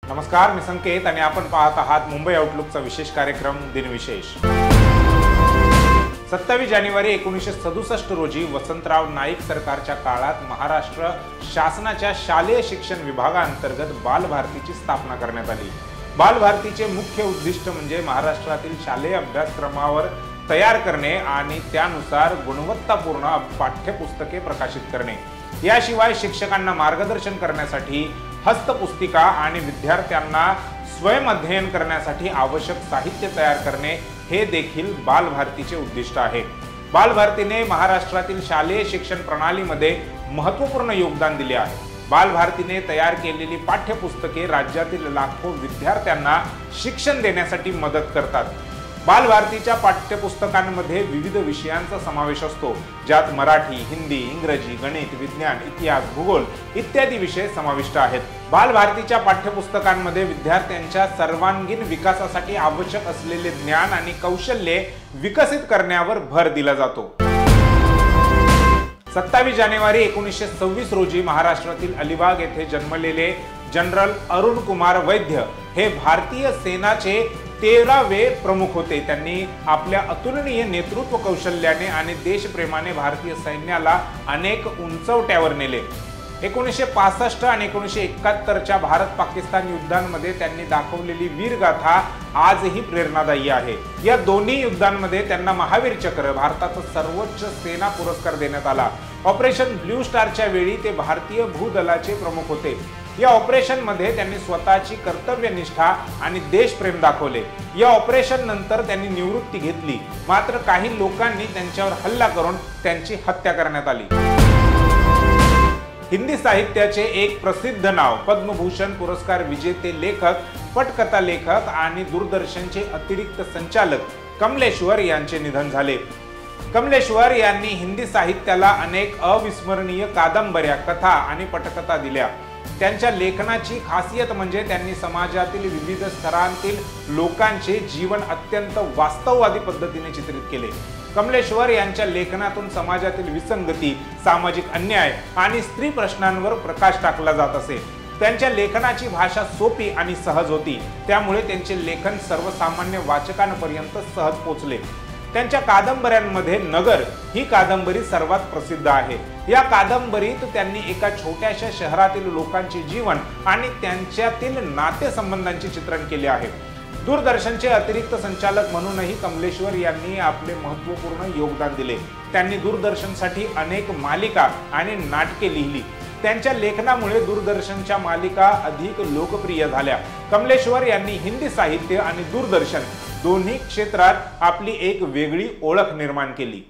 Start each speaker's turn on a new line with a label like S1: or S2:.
S1: नमस्कार, मी संकेत आणि आपण पाहत आहात मुंबई आउटलुकचा विशेष कार्यक्रम दिनविशेष। 27 जानेवारी 1967 रोजी वसंतराव नाईक सरकारच्या काळात महाराष्ट्र शासनाच्या शालेय शिक्षण विभागाअंतर्गत बालभारतीची स्थापना करण्यात आली। बालभारतीचे मुख्य उद्दिष्ट म्हणजे महाराष्ट्रातील शालेय अभ्यासक्रमावर तयार करणे आणि त्यानुसार गुणवत्तापूर्ण पाठ्यपुस्तके प्रकाशित करणे। याशिवाय शिक्षकांना मार्गदर्शन करण्यासाठी हस्तपुस्तिका आणि विद्यार्थ्यांना स्वयं अध्ययन करण्यासाठी आवश्यक साहित्य तयार करणे हे देखील बालभारतीचे उद्दिष्ट आहे। बालभारतीने महाराष्ट्रातील शालेय शिक्षण प्रणालीमध्ये महत्त्वपूर्ण योगदान दिले आहे। बालभारतीने तयार केलेली पाठ्यपुस्तके राज्यातील लाखो विद्यार्थ्यांना शिक्षण देण्यासाठी मदत करतात। बालभारतीच्या पाठ्यपुस्तकांमध्ये विविध विषयांचा समावेश असतो, ज्यात मराठी, हिंदी, इंग्रजी, गणित, विज्ञान, इतिहास, भूगोल इत्यादी विषय समाविष्ट आहेत। बालभारतीच्या पाठ्यपुस्तकांमध्ये विद्यार्थ्यांच्या सर्वांगीण विकासासाठी आवश्यक असलेले ज्ञान आणि कौशल्ये विकसित करण्यावर भर दिला जातो। 27 जानेवारी 1926 रोजी महाराष्ट्रातील अलिबाग येथे जन्मलेले जनरल अरुण कुमार वैद्य हे भारतीय सेनाचे 13वे प्रमुख होते। त्यांनी आपल्या अतुलनीय नेतृत्व कौशल्याने आणि देशप्रेमाने भारतीय सैन्याला अनेक उंचवट्यावर नेले। 1965 आणि 1971च्या भारत-पाकिस्तान युद्धांमध्ये त्यांनी दाखवलेली वीरगाथा आजही प्रेरणादायी आहे। या दोन्ही युद्धांमध्ये त्यांना महावीर चक्र, भारताचा सर्वोच्च सेना पुरस्कार देण्यात आला। ऑपरेशन ब्लू स्टारच्या वेळी ते भारतीय भूदलाचे प्रमुख होते। या ऑपरेशन मध्ये त्यांनी स्वतःची कर्तव्यनिष्ठा आणि देशप्रेम दाखवले। या ऑपरेशन नंतर त्यांनी निवृत्ती घेतली, मात्र काही लोकांनी त्यांच्यावर हल्ला करून त्यांची हत्या करण्यात आली। हिंदी साहित्याचे एक प्रसिद्ध नाव, पद्मभूषण पुरस्कार विजेते लेखक, पटकथा लेखक आणि दूरदर्शनचे अतिरिक्त संचालक कमलेश्वर यांचे निधन झाले। कमलेश्वर यांनी हिंदी साहित्याला अनेक अविस्मरणीय कादंबऱ्या, कथा आणि पटकथा दिल्या। त्यांच्या लेखनाची खासियत म्हणजे त्यांनी समाजातील विविध स्तरांतील लोकांचे जीवन अत्यंत वास्तववादी पद्धतीने चित्रित केले। कमलेश्वर यांच्या लेखनातून समाजातील विसंगती, सामाजिक अन्याय आणि स्त्री प्रश्नांवर प्रकाश टाकला जात असे। त्यांच्या लेखनाची भाषा सोपी आणि सहज होती, त्यामुळे त्यांचे लेखन सर्वसामान्य वाचकांपर्यंत सहज पोहोचले। त्यांच्या कादंबऱ्यांमध्ये नगर ही कादंबरी सर्वात प्रसिद्ध आहे। या कादंबरीत त्यांनी एका छोट्याशा शहरातील लोकांचे जीवन आणि त्यांच्यातील नातेसंबंधांचे चित्रण केले आहे। दूरदर्शनचे अतिरिक्त संचालक म्हणूनही कमलेश्वर यांनी आपले महत्त्वपूर्ण योगदान दिले। त्यांनी दूरदर्शनसाठी अनेक मालिका आणि नाटके लिहिली। त्यांच्या लेखनामुळे दूरदर्शनच्या मालिका अधिक लोकप्रिय झाल्या। कमलेश्वर यांनी हिंदी साहित्य आणि दूरदर्शन दोन्ही क्षेत्रात आपली एक वेगळी ओळख निर्माण केली।